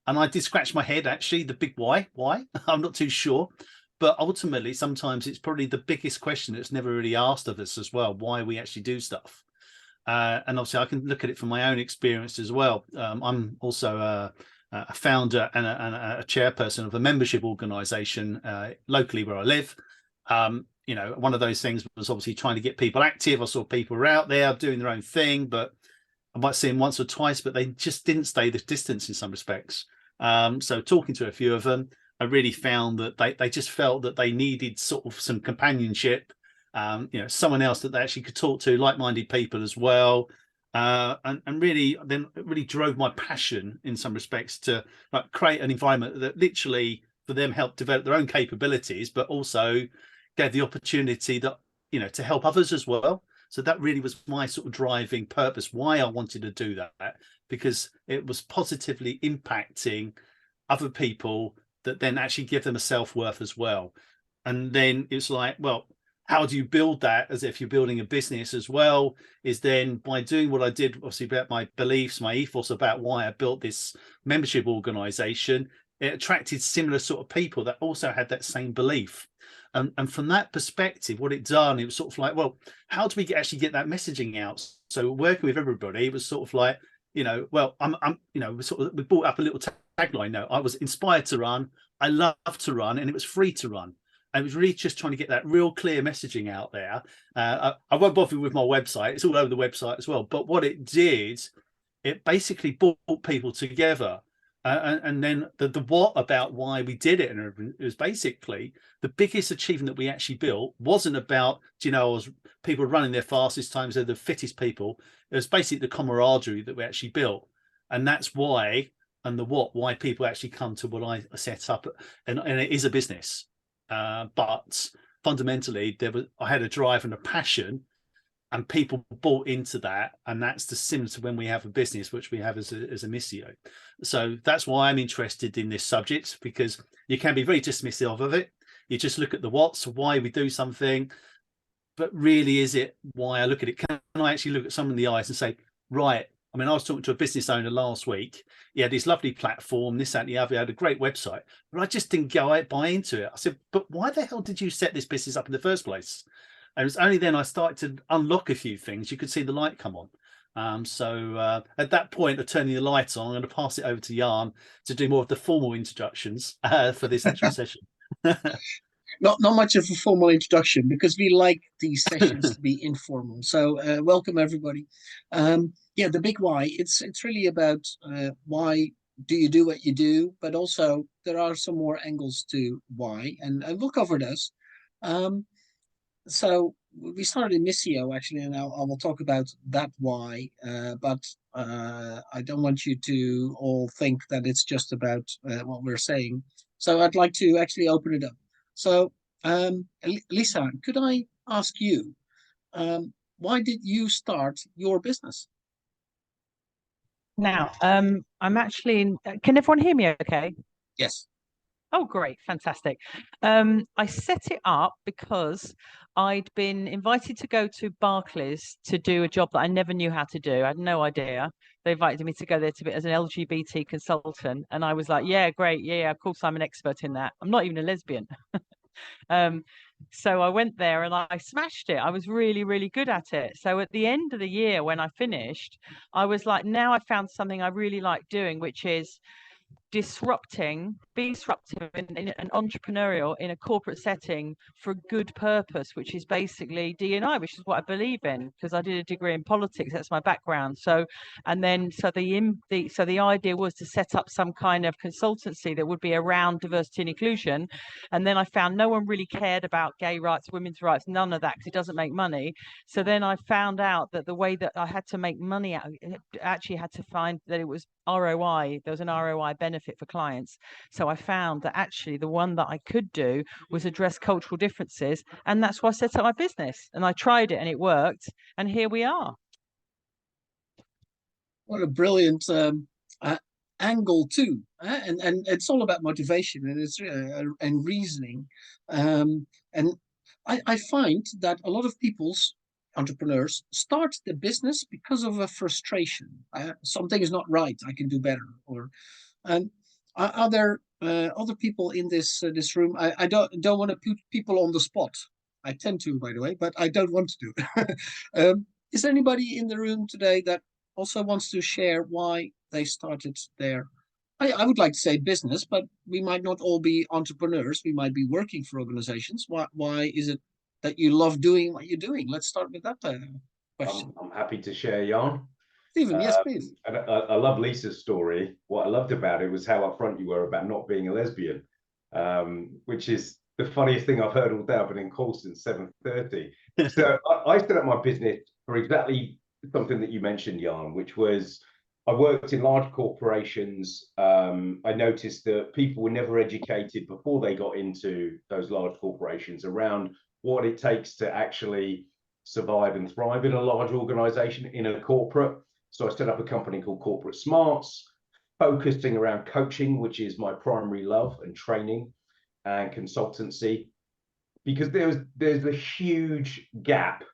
And I did scratch my head, actually, the big why. I'm not too sure. But ultimately, sometimes it's probably the biggest question that's never really asked of us as well, why we actually do stuff. And obviously, I can look at it from my own experience as well. I'm also a founder and a chairperson of a membership organisation locally where I live. One of those things was obviously trying to get people active. I saw people were out there doing their own thing, but I might see them once or twice, but they just didn't stay the distance in some respects. So talking to a few of them, I really found that they just felt that they needed sort of some companionship, someone else that they actually could talk to, like-minded people as well. And really, then it really drove my passion in some respects to create an environment that literally for them helped develop their own capabilities, but also gave the opportunity that, to help others as well. So that really was my sort of driving purpose, why I wanted to do that, because it was positively impacting other people that then actually give them a self-worth as well. And then it's like, well, how do you build that as if you're building a business as well? Is then by doing what I did, obviously about my beliefs, my ethos about why I built this membership organization, it attracted similar sort of people that also had that same belief. And from that perspective, what it done, it was sort of like, well, how do we actually get that messaging out? So working with everybody, it was sort of like, well, we brought up a little tagline. No, I was inspired to run. I love to run, and it was free to run. And it was really just trying to get that real clear messaging out there. I won't bother you with my website. It's all over the website as well. But what it did, it basically brought people together. And then the what about why we did it, and it was basically the biggest achievement that we actually built wasn't about people running their fastest times, they're the fittest people. It was basically the camaraderie that we actually built, and that's why, and the why people actually come to what I set up, and it is a business, but fundamentally I had a drive and a passion, and people bought into that, and that's the similar to when we have a business, which we have as a Missio. So that's why I'm interested in this subject, because you can be very dismissive of it. You just look at the what's, why we do something, but really, is it why I look at it? Can I actually look at someone in the eyes and say, right? I mean, I was talking to a business owner last week. He had this lovely platform, this, that, and the other. He had a great website, but I just didn't buy into it. I said, but why the hell did you set this business up in the first place? And it was only then I started to unlock a few things. You could see the light come on. So at that point of turning the lights on, I'm going to pass it over to Jan to do more of the formal introductions for this actual session. Not much of a formal introduction, because we like these sessions to be informal. So welcome everybody. Yeah, the big why. It's really about why do you do what you do, but also there are some more angles to why, and we'll cover those. So we started in Missio actually, and I will talk about that why. But I don't want you to all think that it's just about what we're saying. So I'd like to actually open it up. So Lisa, could I ask you, why did you start your business? Now, I'm actually in, can everyone hear me okay? Yes. Oh, great. Fantastic. I set it up because I'd been invited to go to Barclays to do a job that I never knew how to do. I had no idea. They invited me to go there to be as an LGBT consultant. And I was like, yeah, great. Yeah, of course I'm an expert in that. I'm not even a lesbian. So I went there and I smashed it. I was really, really good at it. So at the end of the year, when I finished, I was like, now I found something I really like doing, which is being disruptive and entrepreneurial in a corporate setting for a good purpose, which is basically D&I, which is what I believe in, because I did a degree in politics. That's my background. So the idea was to set up some kind of consultancy that would be around diversity and inclusion. And then I found no one really cared about gay rights, women's rights, none of that, because it doesn't make money. So then I found out that the way that I had to make money out, actually had to find that it was ROI. There was an ROI benefit for clients. So I found that actually the one that I could do was address cultural differences. And that's why I set up my business. And I tried it and it worked. And here we are. What a brilliant angle too. And it's all about motivation, and it's and reasoning. And I find that a lot of people's entrepreneurs start the business because of a frustration. Something is not right. I can do better. And Are there other people in this room? I don't want to put people on the spot. I tend to, by the way, but I don't want to do it. Is there anybody in the room today that also wants to share why they started their, I would like to say business, but we might not all be entrepreneurs. We might be working for organizations. Why is it that you love doing what you're doing? Let's start with that question. I'm happy to share, Jan. Stephen, yes, please. And I love Lisa's story. What I loved about it was how upfront you were about not being a lesbian, which is the funniest thing I've heard all day. I've been in calls since 7:30. So I set up my business for exactly something that you mentioned, Jan, which was I worked in large corporations. I noticed that people were never educated before they got into those large corporations around what it takes to actually survive and thrive in a large organization, in a corporate. So I set up a company called Corporate Smarts, focusing around coaching, which is my primary love, and training and consultancy, because there's a huge gap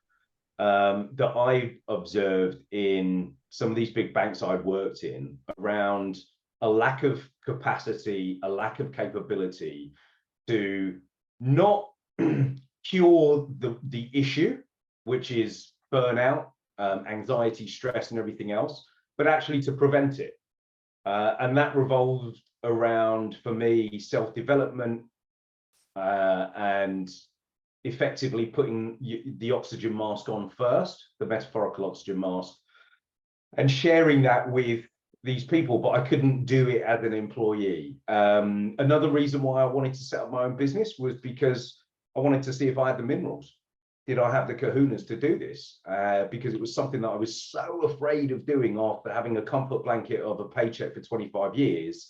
that I've observed in some of these big banks I've worked in around a lack of capacity, a lack of capability to not cure the issue, which is burnout, anxiety, stress, and everything else, but actually to prevent it. And that revolved around, for me, self-development and effectively putting the oxygen mask on first, the metaphorical oxygen mask, and sharing that with these people, but I couldn't do it as an employee. Another reason why I wanted to set up my own business was because I wanted to see if I had the minerals. Did I have the kahunas to do this? Because it was something that I was so afraid of doing after having a comfort blanket of a paycheck for 25 years.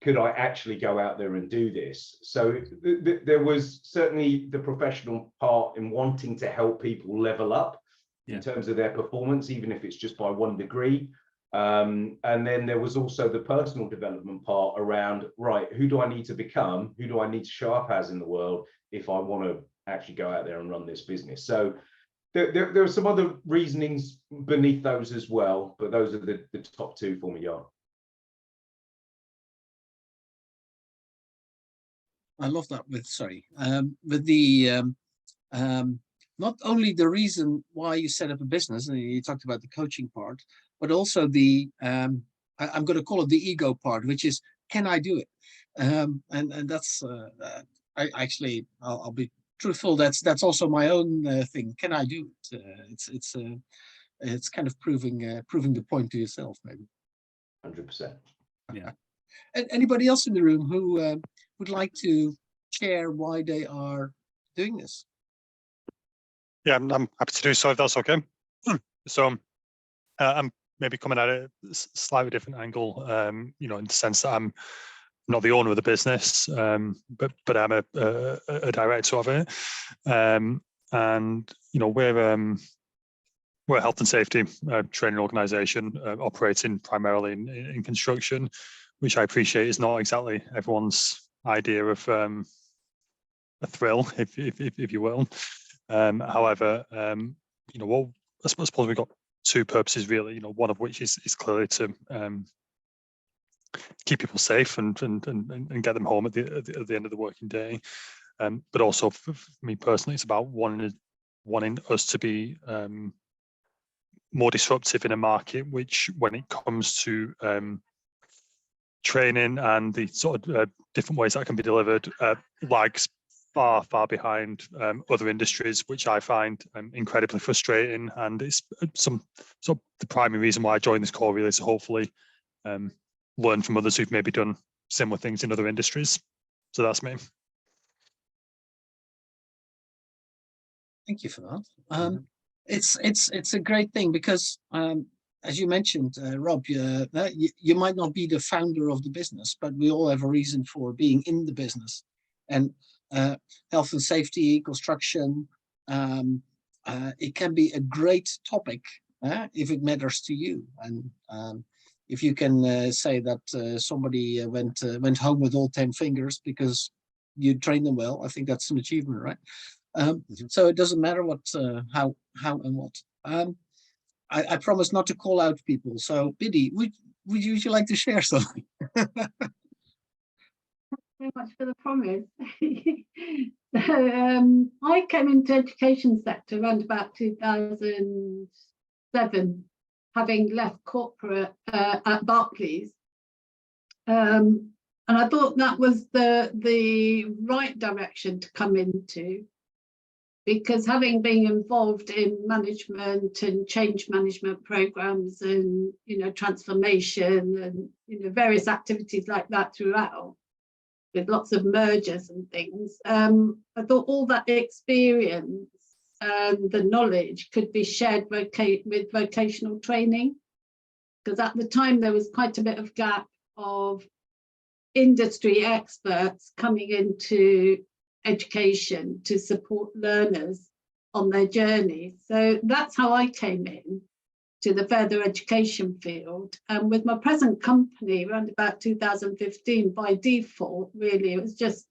Could I actually go out there and do this? So there was certainly the professional part in wanting to help people level up in terms of their performance, even if it's just by 1 degree. And then there was also the personal development part around, right, who do I need to become? Who do I need to show up as in the world if I want to actually go out there and run this business? So there are some other reasonings beneath those as well, but those are the top two for me, Jan. I love that with the not only the reason why you set up a business, and you talked about the coaching part, but also the I'm going to call it the ego part, which is, can I do it? And that's I'll be truthful. That's also my own thing. Can I do it? It's kind of proving the point to yourself, maybe. 100%. Yeah. Anybody else in the room who would like to share why they are doing this? Yeah, I'm happy to do so if that's okay. So I'm maybe coming at a slightly different angle, in the sense that I'm not the owner of the business, but I'm a director of it. And we're a health and safety training organisation operating primarily in construction, which I appreciate is not exactly everyone's idea of a thrill, if you will. However, I suppose we've got two purposes really. One of which is clearly to keep people safe and get them home at the end of the working day. But also for me personally, it's about wanting us to be more disruptive in a market which, when it comes to training and the sort of different ways that can be delivered, lags far behind other industries, which I find incredibly frustrating. And it's the primary reason why I joined this call really is to hopefully learn from others who've maybe done similar things in other industries. So that's me. Thank you for that. It's a great thing because, as you mentioned, Rob, you might not be the founder of the business, but we all have a reason for being in the business. And health and safety, construction, it can be a great topic if it matters to you. And if you can say that somebody went home with all 10 fingers because you trained them well, I think that's an achievement, right? So it doesn't matter what, how and what. I promise not to call out people. So Biddy, would you like to share something? much for the promise. So, I came into education sector around about 2007, having left corporate at Barclays. And I thought that was the right direction to come into, because having been involved in management and change management programs and, you know, transformation and, you know, various activities like that throughout, with lots of mergers and things, I thought all that experience and the knowledge could be shared with vocational training, because at the time there was quite a bit of gap of industry experts coming into education to support learners on their journey. So that's how I came in to the further education field. And with my present company, around about 2015, by default, really, it was just,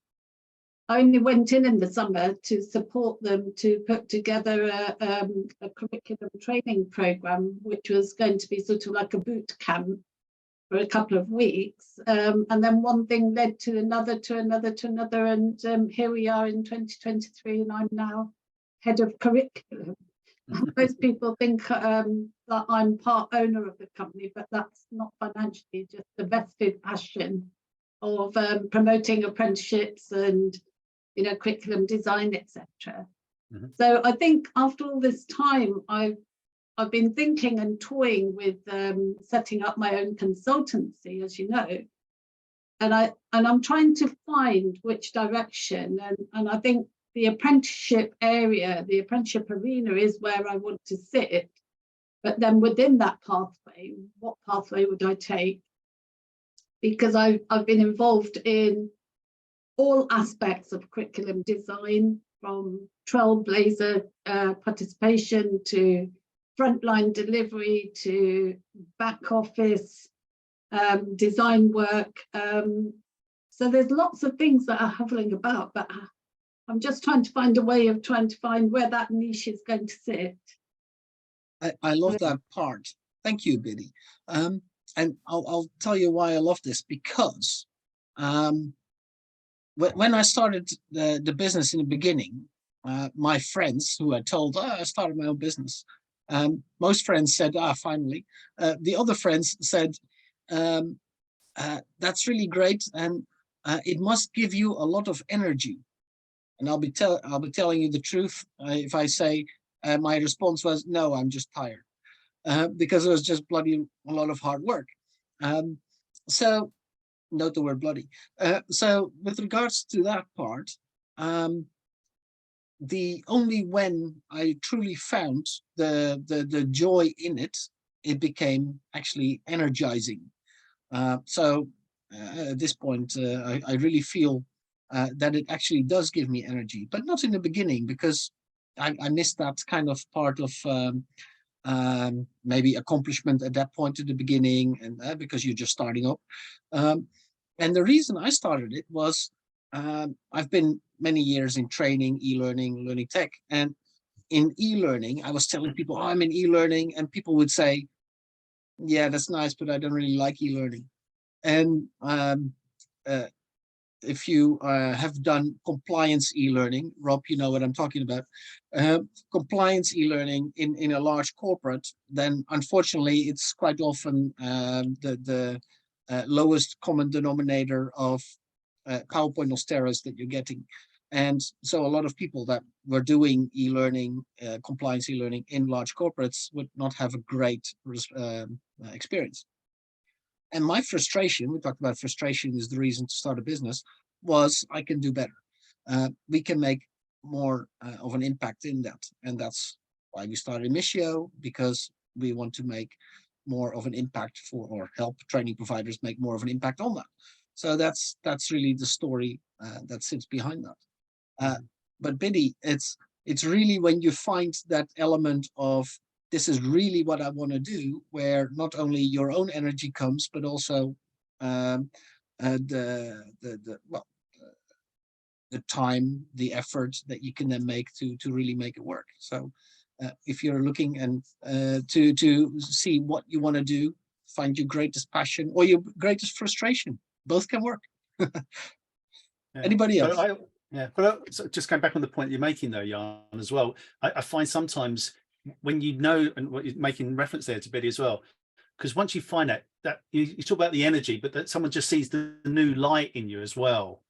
I only went in the summer to support them to put together a curriculum training program, which was going to be sort of like a boot camp for a couple of weeks. And then one thing led to another, to another, to another. And here we are in 2023, and I'm now head of curriculum. Most people think that I'm part owner of the company, but that's not financially, just the vested passion of promoting apprenticeships and, you know, curriculum design, etc. So I think after all this time, I've been thinking and toying with setting up my own consultancy, as you know, and I'm trying to find which direction, and I think the apprenticeship area, the apprenticeship arena is where I want to sit. But then within that pathway, what pathway would I take? Because I've been involved in all aspects of curriculum design, from trailblazer participation to frontline delivery to back office design work. So there's lots of things that are hovering about, but I'm just trying to find a way of trying to find where that niche is going to sit. I love that part. Thank you, Biddy. And I'll tell you why I love this, because when I started the business in the beginning, my friends who I told, I started my own business, most friends said, finally. The other friends said, that's really great, and it must give you a lot of energy. And I'll be telling you the truth if I say my response was, no, I'm just tired, because it was just bloody a lot of hard work. So note the word bloody. So with regards to that part, the only when I truly found the joy in it, it became actually energizing. So at this point, I really feel that it actually does give me energy, but not in the beginning, because I missed that kind of part of maybe accomplishment at that point at the beginning, and because you're just starting up. And the reason I started it was I've been many years in training, e-learning, learning tech, and in e-learning, I was telling people, I'm in e-learning, and people would say, yeah, that's nice, but I don't really like e-learning. And if you have done compliance e-learning, Rob, you know what I'm talking about, compliance e-learning in a large corporate, then unfortunately it's quite often the lowest common denominator of PowerPoint or steroids that you're getting. And so a lot of people that were doing e-learning, compliance e-learning in large corporates would not have a great experience. And my frustration, we talked about frustration is the reason to start a business, was I can do better. We can make more of an impact in that. And that's why we started Missio, because we want to make more of an impact for, or help training providers make more of an impact on that. So that's really the story that sits behind that. But Biddy, it's really when you find that element of, this is really what I want to do, where not only your own energy comes, but also the time, the effort that you can then make to really make it work. So if you're looking and to see what you want to do, find your greatest passion or your greatest frustration, both can work. Yeah. Anybody else? But so just going back on the point you're making though, Jan, as well, I find sometimes when you know, and what you're making reference there to Biddy as well, because once you find out that you talk about the energy, but that someone just sees the new light in you as well,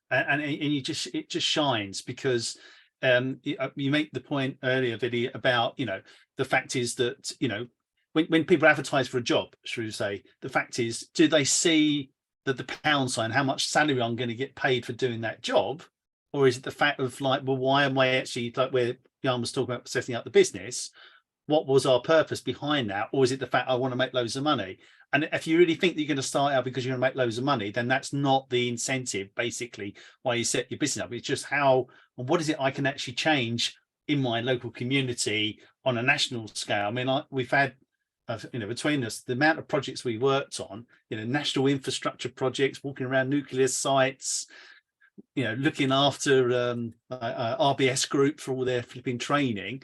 and you just, it just shines, because you make the point earlier, Biddy, about, you know, the fact is that, you know, when people advertise for a job, should we say, the fact is, do they see the pound sign, how much salary I'm going to get paid for doing that job? Or is it the fact of like, well, why am I actually, like where Jan was talking about setting up the business, what was our purpose behind that? Or is it the fact I want to make loads of money? And if you really think that you're going to start out because you're going to make loads of money, then that's not the incentive, basically, why you set your business up. It's just how, and what is it I can actually change in my local community on a national scale? I mean, we've had, you know, between us, the amount of projects we worked on, you know, national infrastructure projects, walking around nuclear sites, you know, looking after RBS Group for all their flipping training.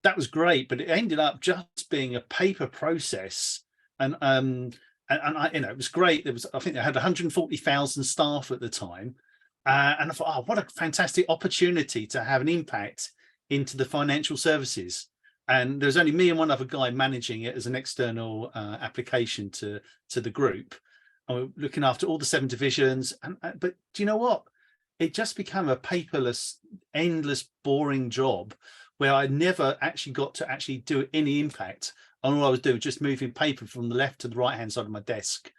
That was great, but it ended up just being a paper process. And I, you know, it was great. There was, I think they had 140,000 staff at the time. And I thought, oh, what a fantastic opportunity to have an impact into the financial services. And there's only me and one other guy managing it as an external application to the group. And we're looking after all the 7 divisions. But do you know what? It just became a paperless, endless, boring job where I never actually got to actually do any impact. And all I was doing was just moving paper from the left to the right hand side of my desk.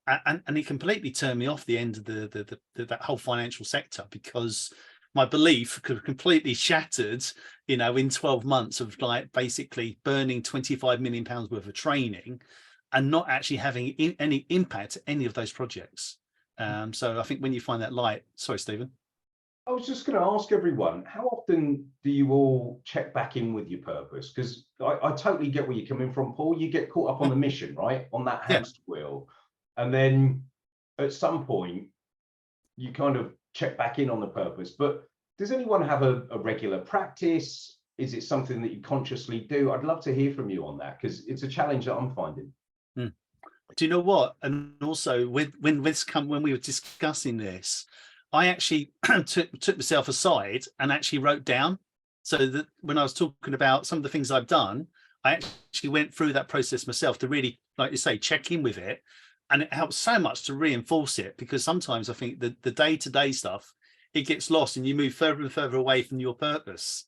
And it completely turned me off the end of that whole financial sector, because my belief could have completely shattered, you know, in 12 months of like basically burning £25 million worth of training and not actually having any impact to any of those projects. So I think when you find that light, sorry, Stephen. I was just going to ask everyone, how often do you all check back in with your purpose? Because I totally get where you're coming from, Paul. You get caught up on the mission, right? On that hamster wheel. And then at some point, you kind of check back in on the purpose. But does anyone have a regular practice? Is it something that you consciously do? I'd love to hear from you on that, because it's a challenge that I'm finding. Do you know what? And also when we were discussing this, I actually took myself aside and actually wrote down, so that when I was talking about some of the things I've done, I actually went through that process myself to really, like you say, check in with it. And it helps so much to reinforce it, because sometimes I think that the day-to-day stuff, it gets lost and you move further and further away from your purpose.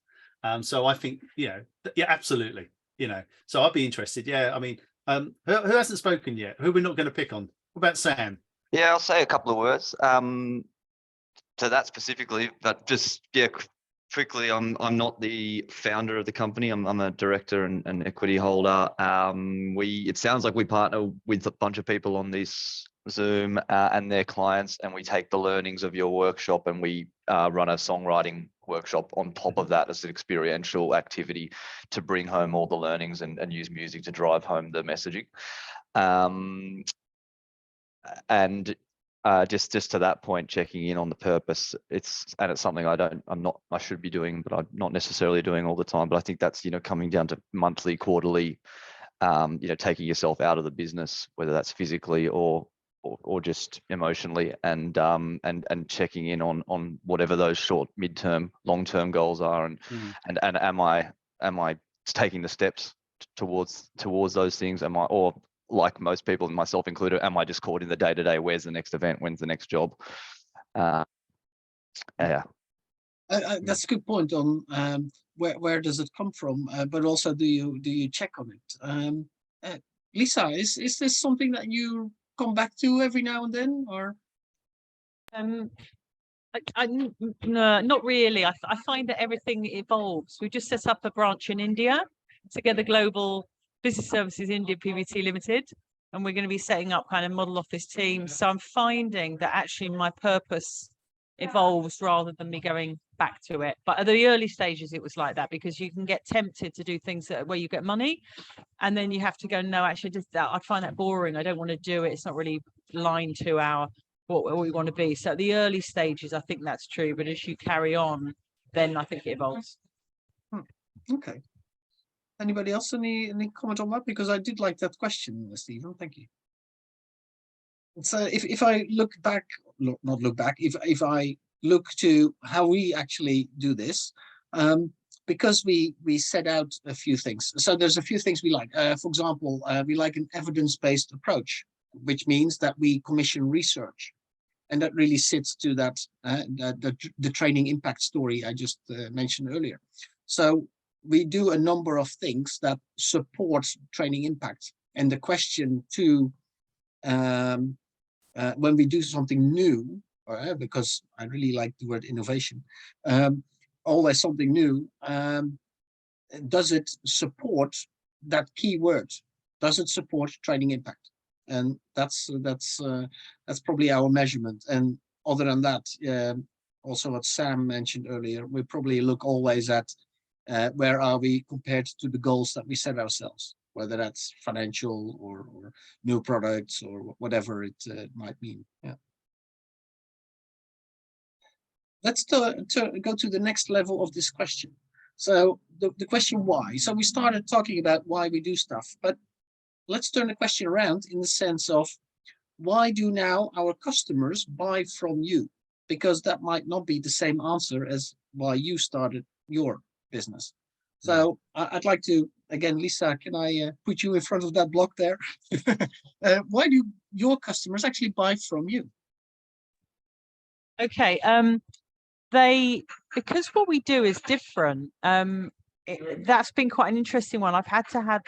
So I think, you know, yeah, absolutely. You know, so I'd be interested. Yeah. I mean, who hasn't spoken yet? Who we're not going to pick on? What about Sam? Yeah, I'll say a couple of words to that specifically, but just, yeah, quickly, I'm not the founder of the company. I'm a director and equity holder. It sounds like we partner with a bunch of people on this Zoom and their clients, and we take the learnings of your workshop and we run a songwriting workshop on top of that as an experiential activity to bring home all the learnings and use music to drive home the messaging. And just to that point, checking in on the purpose, it's something I should be doing, but I'm not necessarily doing all the time. But I think that's, you know, coming down to monthly, quarterly, you know, taking yourself out of the business, whether that's physically or just emotionally, and checking in on whatever those short, midterm, long-term goals are, and am I taking the steps towards those things? Am I, or like most people, myself included, am I just caught in the day-to-day? Where's the next event? When's the next job? Yeah. That's a good point on where does it come from, but also do you check on it? Lisa, is this something that you come back to every now and then, or? No, not really. I find that everything evolves. We just set up a branch in India, Together Global Business Services India PVT Limited, and we're going to be setting up kind of model office teams. So I'm finding that actually my purpose evolves rather than me going back to it. But at the early stages, it was like that, because you can get tempted to do things where you get money, and then you have to go, no, actually, I find that boring. I don't want to do it. It's not really aligned to what we want to be. So at the early stages, I think that's true. But as you carry on, then I think it evolves. Okay. Anybody else? Any comment on that? Because I did like that question, Stephen. Thank you. So if I look back, not look back, if I look to how we actually do this, because we set out a few things. So there's a few things we like. For example, we like an evidence-based approach, which means that we commission research. And that really sits to that the training impact story I just mentioned earlier. So we do a number of things that support training impact. And the question to when we do something new, because I really like the word innovation, always something new, does it support that key word? Does it support training impact? And that's probably our measurement. And other than that, also what Sam mentioned earlier, we probably look always at where are we compared to the goals that we set ourselves, whether that's financial or new products or whatever it might mean. Yeah. Let's go to the next level of this question. So the question why. So we started talking about why we do stuff, but let's turn the question around in the sense of why do now our customers buy from you? Because that might not be the same answer as why you started your business. So I'd like to, again, Lisa, can I put you in front of that block there? Why do your customers actually buy from you? Okay, because what we do is different. That's been quite an interesting one.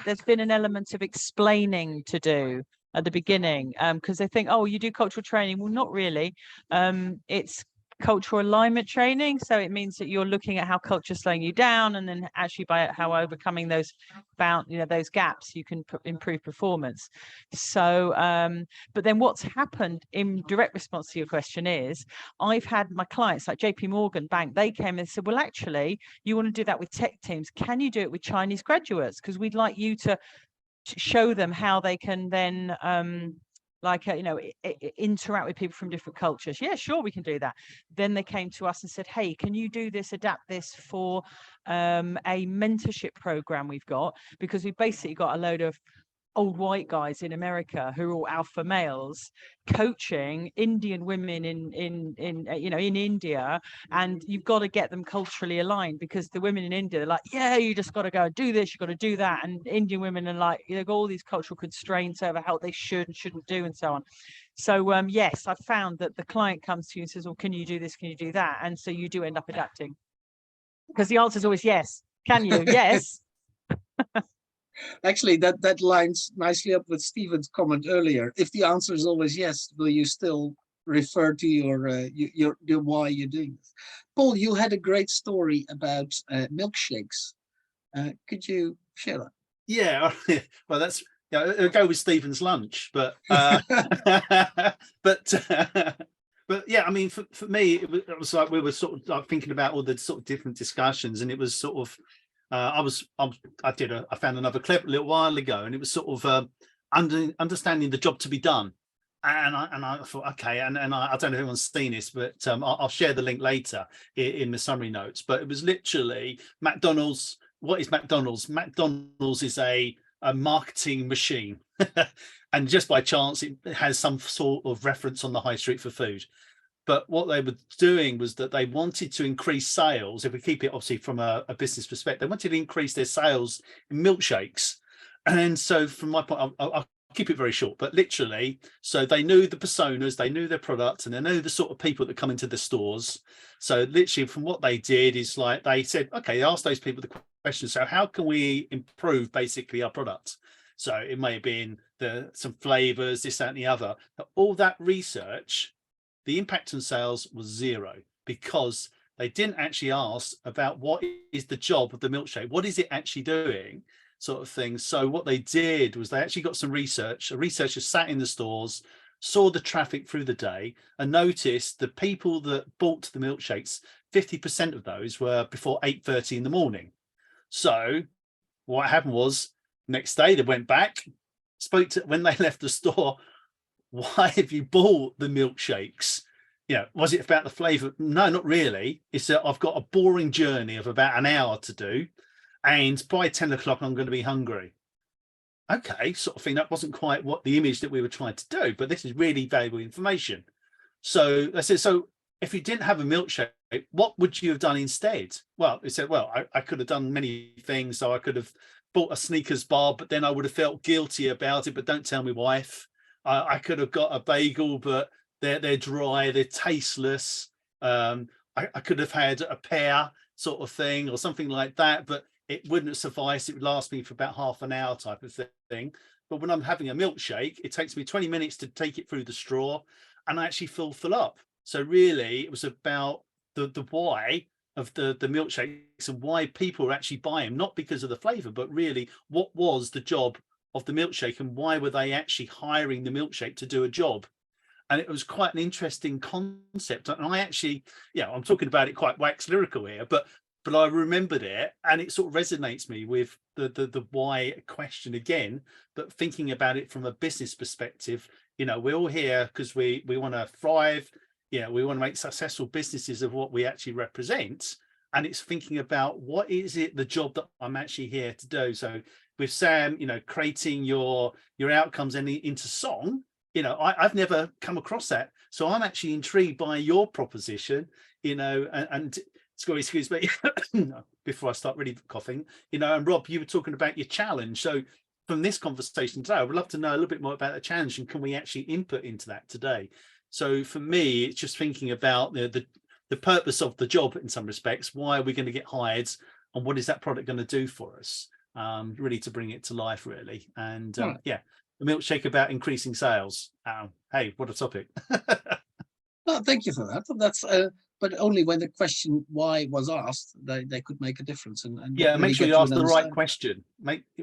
There's been an element of explaining to do at the beginning, because they think, oh, you do cultural training. Well, not really. It's cultural alignment training. So it means that you're looking at how culture's slowing you down, and then actually by how overcoming those those gaps, you can improve performance. So, but then what's happened in direct response to your question is, I've had my clients like JP Morgan Bank, they came and said, well, actually, you want to do that with tech teams. Can you do it with Chinese graduates? Because we'd like you to show them how they can then interact with people from different cultures. Yeah, sure, we can do that. Then they came to us and said, hey, can you do this, adapt this for a mentorship program we've got? Because we've basically got a load of old white guys in America who are all alpha males coaching Indian women in India, and you've got to get them culturally aligned, because the women in India are like, yeah, you just got to go and do this, you got to do that, and Indian women are like, they've got all these cultural constraints over how they should and shouldn't do and so on. So yes, I've found that the client comes to you and says, well, can you do this, can you do that? And so you do end up adapting, because the answer is always yes. Can you? Yes. Actually, that lines nicely up with Stephen's comment earlier. If the answer is always yes, will you still refer to your why you're doing this? Paul, you had a great story about milkshakes. Could you share that? Yeah, well, that's it'll go with Stephen's lunch, but but yeah, I mean, for me, it was like we were sort of like thinking about all the sort of different discussions, and it was sort of. I found another clip a little while ago, and it was sort of understanding the job to be done, and I thought, okay, and I don't know if anyone's seen this, but I'll share the link later in the summary notes. But it was literally McDonald's. What is McDonald's? McDonald's is a marketing machine, and just by chance it has some sort of reference on the high street for food. But what they were doing was that they wanted to increase sales. If we keep it obviously from a business perspective, they wanted to increase their sales in milkshakes. And so from my point, I'll keep it very short, but literally, so they knew the personas, they knew their products, and they knew the sort of people that come into the stores. So literally from what they did is like, they said, okay, they asked those people the question, so how can we improve basically our product? So it may have been some flavors, this, that, and the other. But all that research, the impact on sales was zero, because they didn't actually ask about what is the job of the milkshake, what is it actually doing, sort of thing. So what they did was they actually got some research. A researcher sat in the stores, saw the traffic through the day, and noticed the people that bought the milkshakes, 50% of those were before 8:30 in the morning. So what happened was, next day they went back, spoke to, when they left the store, why have you bought the milkshakes? Was it about the flavor? No, not really. It's that I've got a boring journey of about an hour to do, and by 10 o'clock I'm going to be hungry. Okay, sort of thing. That wasn't quite what the image that we were trying to do, but this is really valuable information. So I said, so if you didn't have a milkshake, what would you have done instead? Well, he said, well, I could have done many things. So I could have bought a Snickers bar, but then I would have felt guilty about it. But don't tell my wife. I could have got a bagel, but they're dry, they're tasteless. I could have had a pear sort of thing or something like that, but it wouldn't suffice. It would last me for about half an hour type of thing. But when I'm having a milkshake, it takes me 20 minutes to take it through the straw and I actually fill up. So really it was about the why of the milkshakes and why people actually buy them, not because of the flavor, but really what was the job of the milkshake and why were they actually hiring the milkshake to do a job? And it was quite an interesting concept. And I actually, yeah, I'm talking about it quite wax lyrical here, but I remembered it and it sort of resonates me with the why question again, but thinking about it from a business perspective, you know, we're all here because we want to thrive. Yeah, we want to make successful businesses of what we actually represent. And it's thinking about what is it, the job that I'm actually here to do. So with Sam, you know, creating your outcomes into song, you know, I've never come across that. So I'm actually intrigued by your proposition, you know, and excuse me, before I start really coughing, you know, and Rob, you were talking about your challenge. So from this conversation today, I would love to know a little bit more about the challenge and can we actually input into that today? So for me, it's just thinking about the purpose of the job in some respects. Why are we going to get hired and what is that product going to do for us? Really to bring it to life, really. And yeah, a milkshake about increasing sales. Hey, what a topic. Well, thank you for that. That's but only when the question why was asked, they could make a difference. And yeah, really make sure get you to ask an the right understanding. question.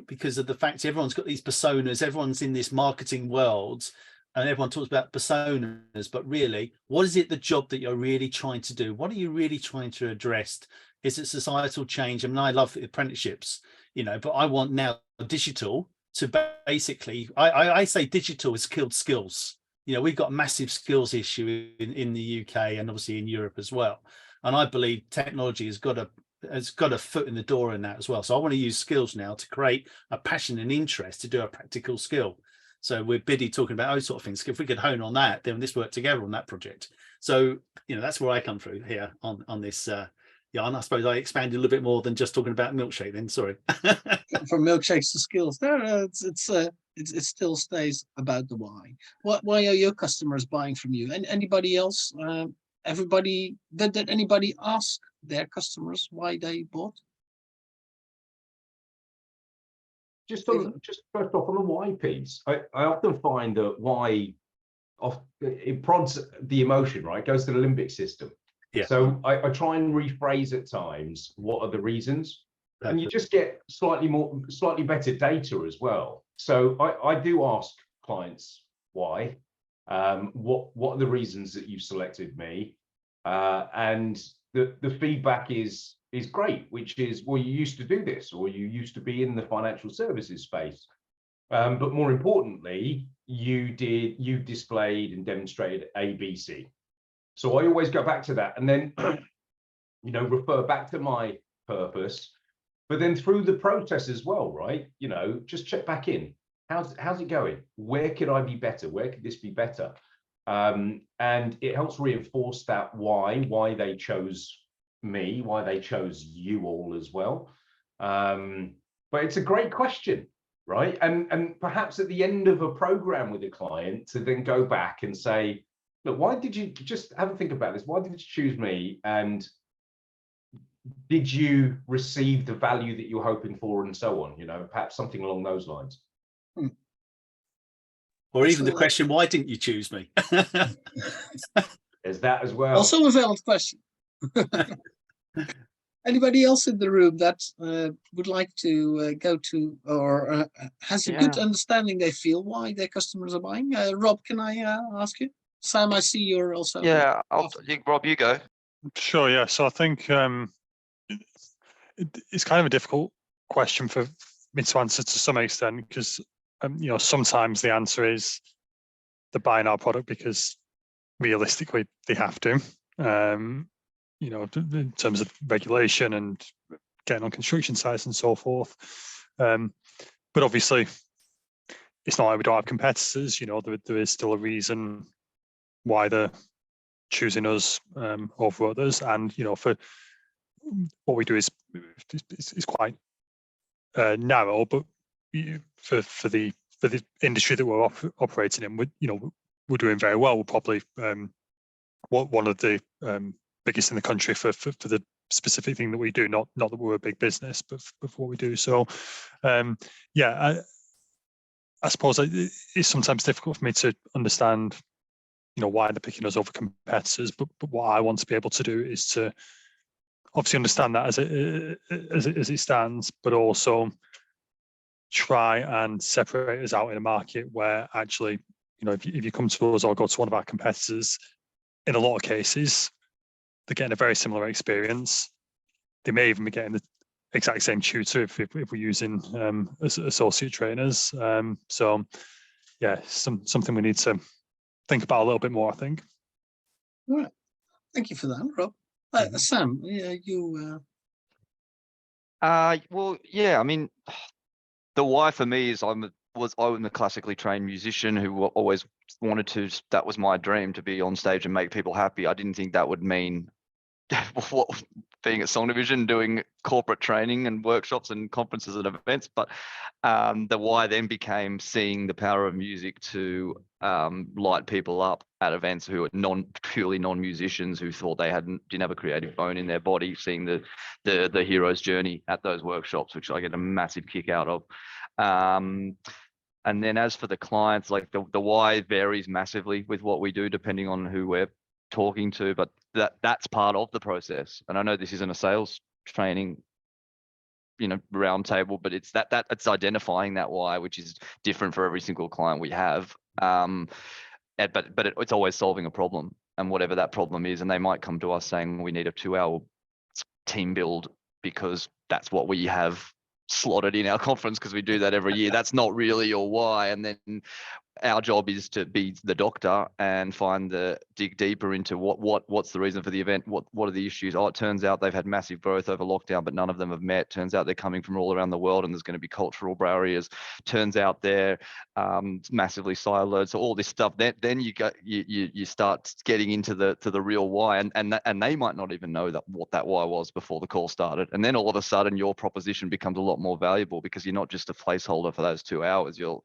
Because of the fact everyone's got these personas, everyone's in this marketing world, and everyone talks about personas, but really, what is it the job that you're really trying to do? What are you really trying to address? Is it societal change? I mean, I love the apprenticeships, you know, but I want now digital to basically, I say digital has killed skills. You know, we've got a massive skills issue in the UK and obviously in Europe as well. And I believe technology has got a foot in the door in that as well. So I want to use skills now to create a passion and interest to do a practical skill. So we're busy talking about those sort of things. If we could hone on that, then this work together on that project. So, you know, that's where I come through here on this. Yeah, and I suppose I expanded a little bit more than just talking about milkshake then, sorry. From milkshakes to skills, there it still stays about the why. Why are your customers buying from you? And anybody else? Everybody did anybody ask their customers why they bought? Just first off on the why piece, I often find that why it prods the emotion, right? It goes to the limbic system. Yeah. So I try and rephrase at times what are the reasons, and you just get slightly better data as well. So I do ask clients why, what are the reasons that you've selected me, and the feedback is great, which is, well, you used to do this, or you used to be in the financial services space, but more importantly, you displayed and demonstrated ABC. So I always go back to that and then, you know, refer back to my purpose, but then through the process as well, right? You know, just check back in. How's it going? Where could I be better? Where could this be better? And it helps reinforce that why they chose me, why they chose you all as well. But it's a great question, right? And perhaps at the end of a program with a client to then go back and say, look, why did you just have a think about this? Why did you choose me? And did you receive the value that you're hoping for, and so on? You know, perhaps something along those lines. Or even the question, why didn't you choose me? There's that as well. Also a valid question. Anybody else in the room that would like to go to or has a good understanding they feel why their customers are buying? Rob, can I ask you? Sam, I see you're also. Yeah, Rob, you go. Sure, yeah. So I think it's kind of a difficult question for me to answer to some extent, because you know, sometimes the answer is they're buying our product because realistically they have to. You know, in terms of regulation and getting on construction sites and so forth. But obviously, it's not like we don't have competitors. You know, there is still a reason why they're choosing us over others. And for what we do is quite narrow, but for the industry that we're operating in, we're doing very well. We're probably one of the biggest in the country for the specific thing that we do. Not that we're a big business, but for what we do. So yeah, I suppose it's sometimes difficult for me to understand why they're picking us over competitors, but what I want to be able to do is to obviously understand that as it stands, but also try and separate us out in a market where actually, if you come to us or go to one of our competitors, in a lot of cases, they're getting a very similar experience. They may even be getting the exact same tutor if we're using associate trainers. So yeah, something we need to think about a little bit more, I think. All right. Thank you for that, Rob. Sam, you. Well, yeah, I mean, the why for me is I'm a classically trained musician who always wanted to. That was my dream, to be on stage and make people happy. I didn't think that would mean being at Song Division, doing corporate training and workshops and conferences and events. But the why then became seeing the power of music to light people up at events who are purely non-musicians, who thought they didn't have a creative bone in their body, seeing the hero's journey at those workshops, which I get a massive kick out of. And then as for the clients, like the why varies massively with what we do, depending on who we're talking to, but that's part of the process. And I know this isn't a sales training round table, but it's it's identifying that why, which is different for every single client we have. But it's always solving a problem, and whatever that problem is, and they might come to us saying we need a 2-hour team build because that's what we have slotted in our conference because we do that every year. That's not really your why. And then our job is to be the doctor and dig deeper into what's the reason for the event, what are the issues. Oh, it turns out they've had massive growth over lockdown, but none of them have met. Turns out they're coming from all around the world and there's going to be cultural barriers. Turns out they're massively siloed. So all this stuff, then you start getting into the real why, and they might not even know what that why was before the call started. And then all of a sudden your proposition becomes a lot more valuable because you're not just a placeholder for those 2 hours. You're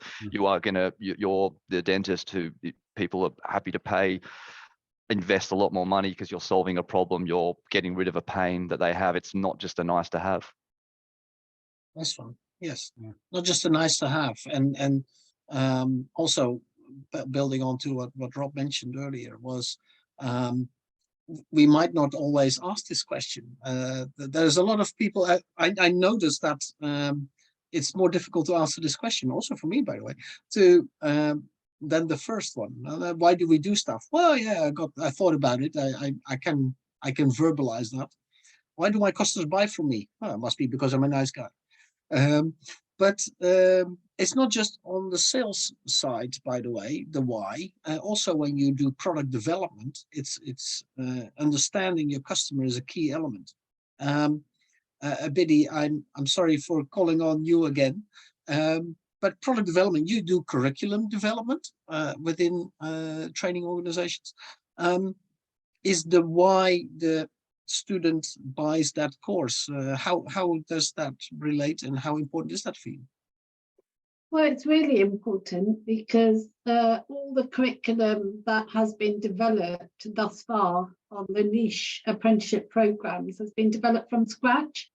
the dentist who people are happy to pay, invest a lot more money because you're solving a problem, you're getting rid of a pain that they have. It's not just a nice to have. Nice one. Yes, not just a nice to have, and also building on to what Rob mentioned earlier was we might not always ask this question. There's a lot of people. I noticed that it's more difficult to answer this question, also for me, by the way, than the first one. Why do we do stuff? Well, yeah, I thought about it. I can verbalize that. Why do my customers buy from me? Well, it must be because I'm a nice guy. But it's not just on the sales side, by the way, the why. Also, when you do product development, it's understanding your customer is a key element. Biddy, I'm sorry for calling on you again, but product development, you do curriculum development within training organizations. Is the why the student buys that course? How does that relate, and how important is that for you? Well, it's really important because all the curriculum that has been developed thus far on the niche apprenticeship programs has been developed from scratch.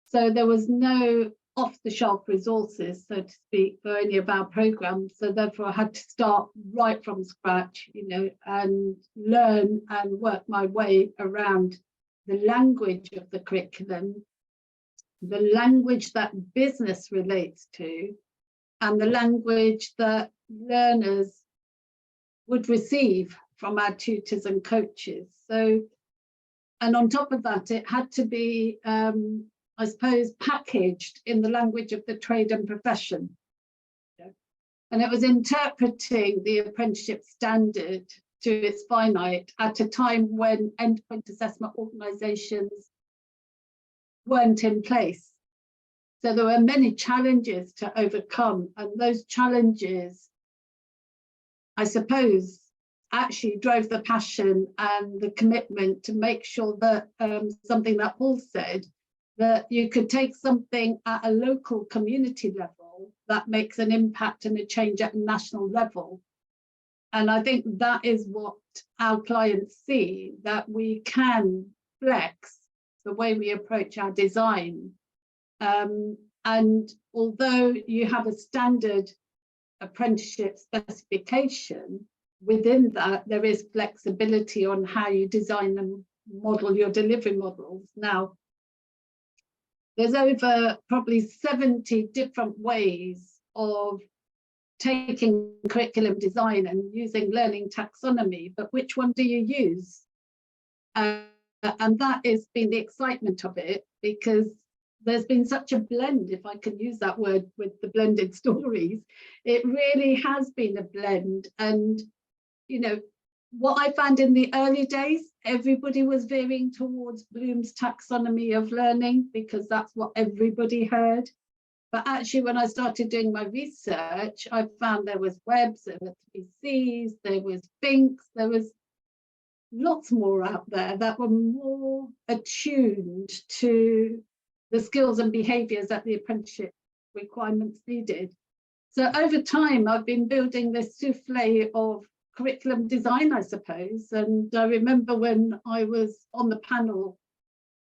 So there was no off-the-shelf resources, so to speak, for any of our programs. So therefore I had to start right from scratch, and learn and work my way around the language of the curriculum, the language that business relates to, and the language that learners would receive from our tutors and coaches. So, and on top of that, it had to be, I suppose, packaged in the language of the trade and profession. And it was interpreting the apprenticeship standard to its finite at a time when endpoint assessment organisations weren't in place. So there were many challenges to overcome, and those challenges, I suppose, actually drove the passion and the commitment to make sure that something that Paul said, that you could take something at a local community level that makes an impact and a change at a national level. And I think that is what our clients see, that we can flex the way we approach our design. And although you have a standard apprenticeship specification, within that there is flexibility on how you design and model your delivery models. Now, there's over probably 70 different ways of taking curriculum design and using learning taxonomy, but which one do you use? And that has been the excitement of it, because there's been such a blend, if I can use that word, with the blended stories. It really has been a blend. And, you know, what I found in the early days, everybody was veering towards Bloom's taxonomy of learning because that's what everybody heard. But actually, when I started doing my research, I found there was Webb's, there were 3Cs, there was Finks, there was lots more out there that were more attuned to the skills and behaviours that the apprenticeship requirements needed. So over time, I've been building this souffle of curriculum design, I suppose. And I remember when I was on the panel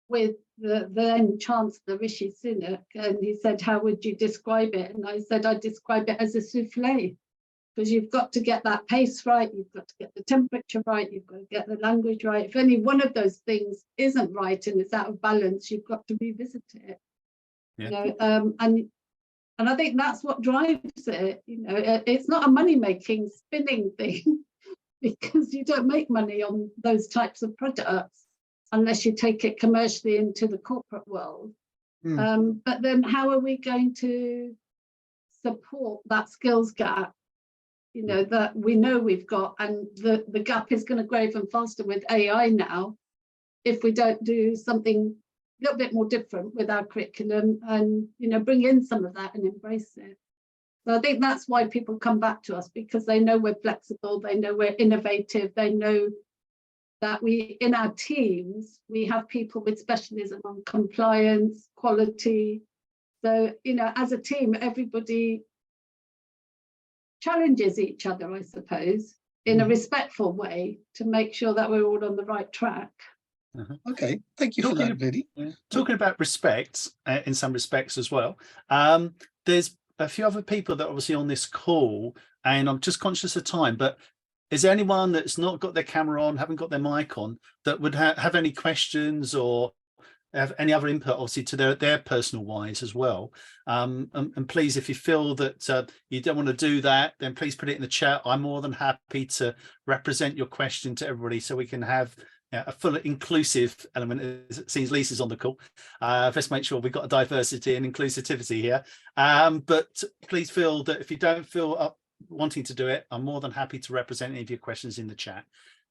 with the then Chancellor Rishi Sunak, and he said, how would you describe it? And I said, I'd describe it as a souffle, because you've got to get that pace right, you've got to get the temperature right, you've got to get the language right. If any one of those things isn't right and it's out of balance, you've got to revisit it. Yeah. You know, and I think that's what drives it. You know, it's not a money-making spinning thing, because you don't make money on those types of products unless you take it commercially into the corporate world. But then how are we going to support that skills gap, you know, that we know we've got? And the gap is going to grow even faster with AI now, if we don't do something a little bit more different with our curriculum and, you know, bring in some of that and embrace it. So I think that's why people come back to us, because they know we're flexible, they know we're innovative, they know that we, in our teams, we have people with specialism on compliance, quality. So, you know, as a team, everybody challenges each other, I suppose, in a respectful way to make sure that we're all on the right track. Okay, thank you for that, Liddy. Talking about respect in some respects as well, there's a few other people that are obviously on this call, and I'm just conscious of time, but is there anyone that's not got their camera on, haven't got their mic on, that would have any questions or have any other input, obviously, to their personal wise as well? And please, if you feel that you don't want to do that, then please put it in the chat. I'm more than happy to represent your question to everybody so we can have a full inclusive element. It seems Lisa's on the call. Let's make sure we've got a diversity and inclusivity here. But please feel that if you don't feel up wanting to do it, I'm more than happy to represent any of your questions in the chat.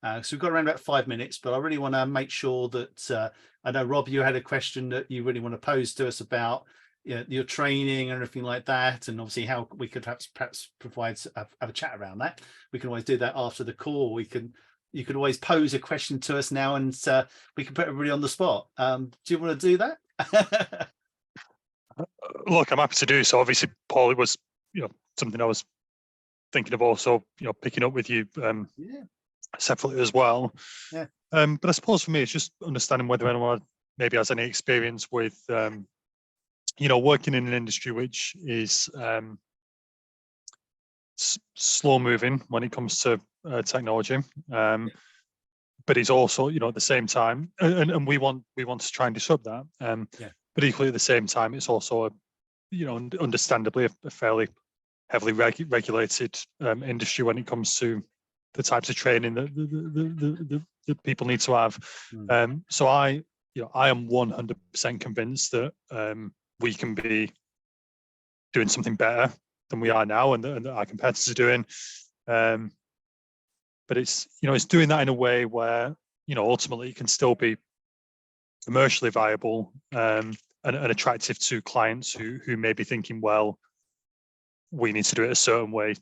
So we've got around about 5 minutes, but I really want to make sure that I know, Rob, you had a question that you really want to pose to us about your training and everything like that, and obviously how we could perhaps provide have a chat around that. We can always do that after the call. You could always pose a question to us now, and we can put everybody on the spot. Do you want to do that? Look, I'm happy to do so. Obviously, Paul, it was something I was thinking of also picking up with you separately as well. Yeah. But I suppose for me, it's just understanding whether anyone maybe has any experience with working in an industry which is slow moving when it comes to technology, but it's also at the same time, and we want to try and disrupt that. But equally at the same time, it's also understandably a fairly heavily regulated industry when it comes to the types of training that people need to have. So I am 100% convinced that we can be doing something better than we are now, and that our competitors are doing. But it's doing that in a way where ultimately it can still be commercially viable and attractive to clients who may be thinking, well, we need to do it a certain way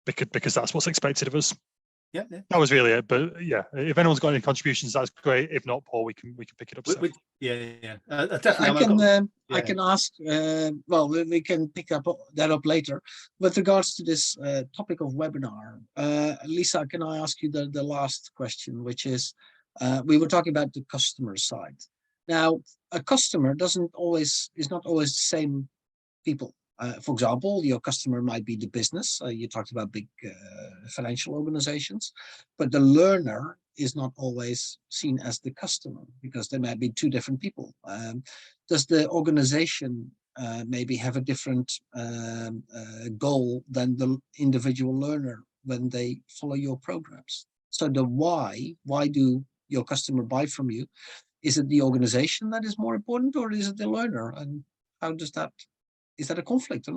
because that's what's expected of us. Yeah. That was really it. But yeah, if anyone's got any contributions, that's great. If not, Paul, we can pick it up. Yeah. Definitely. I can ask. Well, we can pick that up later. With regards to this topic of webinar, Lisa, can I ask you the last question, which is, we were talking about the customer side. Now, a customer is not always the same people. For example, your customer might be the business. You talked about big financial organizations, but the learner is not always seen as the customer because they might be two different people. Does the organization maybe have a different goal than the individual learner when they follow your programs? So the why do your customer buy from you? Is it the organization that is more important, or is it the learner? And how does that? Is that a conflict or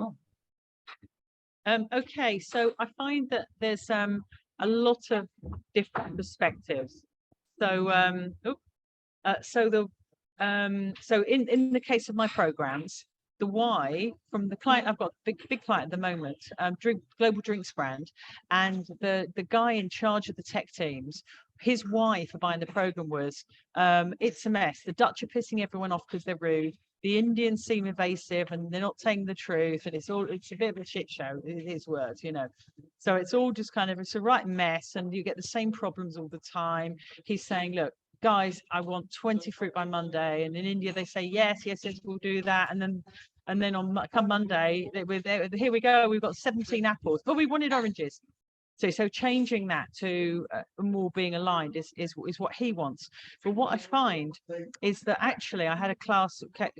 not? Okay, so I find that there's a lot of different perspectives. So so in the case of my programs, the why from the client, I've got a big client at the moment, global drinks brand, and the guy in charge of the tech teams, his why for buying the program was, it's a mess. The Dutch are pissing everyone off because they're rude. The Indians seem evasive and they're not telling the truth, and it's a bit of a shit show, his words, you know. So it's all just kind of, it's a right mess, and you get the same problems all the time. He's saying, look, guys, I want 20 fruit by Monday, and in India they say yes, we'll do that, and then on come Monday, here we go, we've got 17 apples, but we wanted oranges. So changing that to more being aligned is what he wants. But what I find is that actually I had a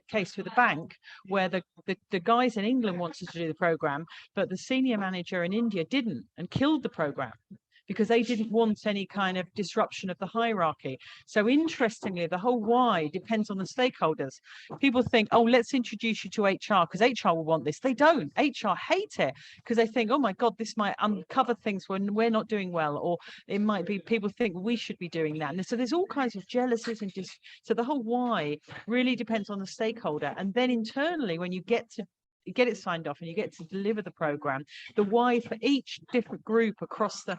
case with a bank where the guys in England wanted to do the program, but the senior manager in India didn't, and killed the program because they didn't want any kind of disruption of the hierarchy. So interestingly, the whole why depends on the stakeholders. People think, oh, let's introduce you to HR because HR will want this. They don't. HR hate it because they think, oh my God, this might uncover things when we're not doing well, or it might be people think we should be doing that. And so there's all kinds of jealousies and just, so the whole why really depends on the stakeholder. And then internally, when you get it signed off and you get to deliver the program, the why for each different group across the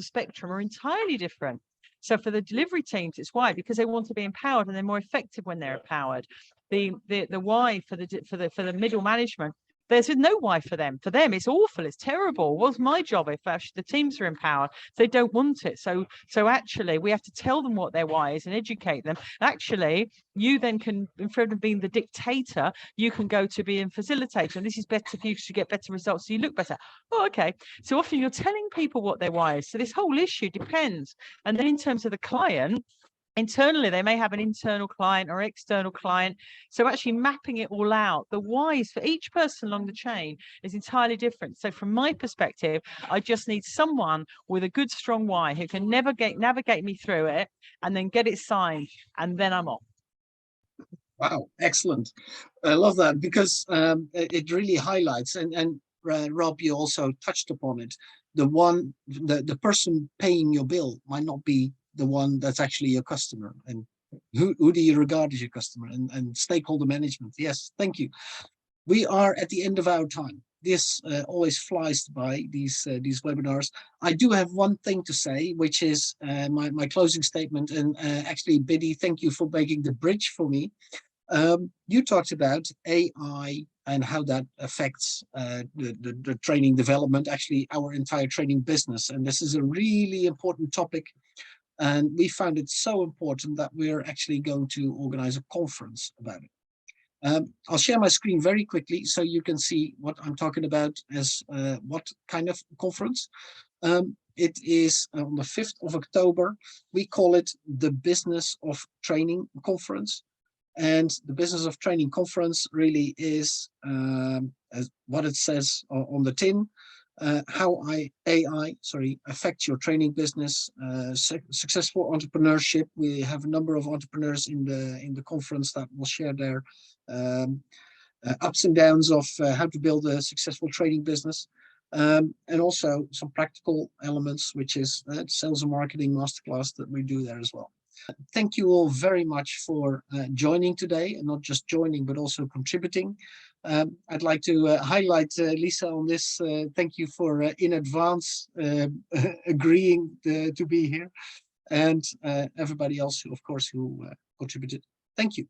spectrum are entirely different. So for the delivery teams, it's why, because they want to be empowered and they're more effective when they're empowered. The why for the middle management, there's no why for them. For them, it's awful. It's terrible. What's my job if actually the teams are empowered? They don't want it. So actually, we have to tell them what their why is and educate them. Actually, you then can, instead of being the dictator, you can go to being facilitator. And this is better for you to get better results. So you look better. Oh, okay. So often you're telling people what their why is. So this whole issue depends. And then in terms of the client, internally, they may have an internal client or external client. So actually mapping it all out, the whys for each person along the chain is entirely different. So from my perspective, I just need someone with a good, strong why who can navigate me through it and then get it signed, and then I'm off. Wow, excellent. I love that because it really highlights, and Rob, you also touched upon it. The person paying your bill might not be the one that's actually your customer, and who do you regard as your customer, and stakeholder management. Yes, thank you. We are at the end of our time. This always flies by, these webinars. I do have one thing to say, which is my closing statement. And actually, Biddy, thank you for making the bridge for me. You talked about AI and how that affects the training development, actually our entire training business. And this is a really important topic. And we found it so important that we're actually going to organize a conference about it. I'll share my screen very quickly so you can see what I'm talking about as what kind of conference. It is on the 5th of October. We call it the Business of Training Conference. And the Business of Training Conference really is as what it says on the tin. How AI affects your training business, successful entrepreneurship. We have a number of entrepreneurs in the conference that will share their ups and downs of how to build a successful training business, and also some practical elements, which is sales and marketing masterclass that we do there as well. Thank you all very much for joining today, and not just joining, but also contributing. I'd like to highlight Lisa on this. Thank you for in advance agreeing to be here, and everybody else who, of course, who contributed. Thank you.